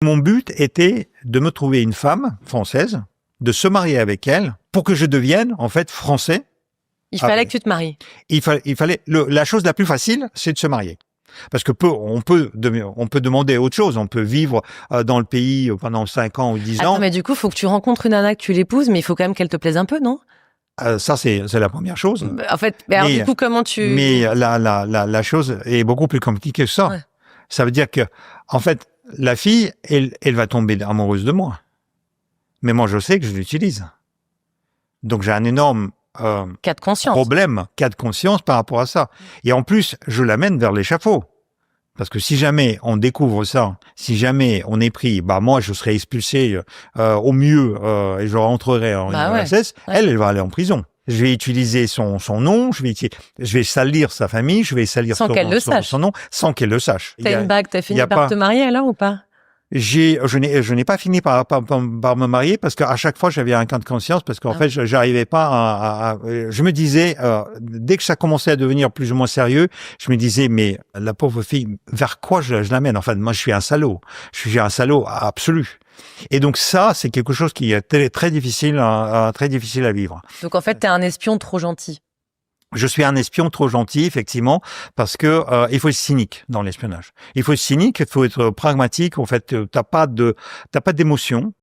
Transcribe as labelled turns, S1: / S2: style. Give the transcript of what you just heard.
S1: Mon but était de me trouver une femme française, de se marier avec elle, pour que je devienne, en fait, français.
S2: Il fallait que tu te maries.
S1: Il fallait la chose la plus facile, c'est de se marier. Parce que on peut demander autre chose. On peut vivre dans le pays pendant 5 ans ou 10 ans.
S2: Mais du coup, faut que tu rencontres une nana, que tu l'épouses, mais il faut quand même qu'elle te plaise un peu, non?
S1: Ça, c'est la première chose.
S2: En fait, alors, du coup, comment tu...
S1: Mais la chose est beaucoup plus compliquée que ça. Ouais. Ça veut dire que, en fait, la fille, elle va tomber amoureuse de moi. Mais moi, je sais que je l'utilise. Donc, j'ai un énorme
S2: cas de conscience.
S1: Cas de conscience par rapport à ça. Et en plus, je l'amène vers l'échafaud. Parce que si jamais on découvre ça, si jamais on est pris, moi, je serai expulsé au mieux et je rentrerai en URSS. Ouais. Elle va aller en prison. Je vais utiliser son nom, je vais salir sa famille, je vais salir son nom, sans qu'elle le sache.
S2: T'as une bague, t'as fini par te marier alors ou pas?
S1: Je n'ai pas fini par me marier parce qu'à chaque fois j'avais un cas de conscience parce qu'en fait j'arrivais pas je me disais dès que ça commençait à devenir plus ou moins sérieux, je me disais mais la pauvre fille, vers quoi je l'amène? Enfin moi je suis un salaud absolu. Et donc ça c'est quelque chose qui est très difficile à vivre.
S2: Donc en fait t'es un espion trop gentil.
S1: Je suis un espion trop gentil, effectivement, parce que il faut être cynique dans l'espionnage. Il faut être cynique, il faut être pragmatique. En fait, t'as pas d'émotion.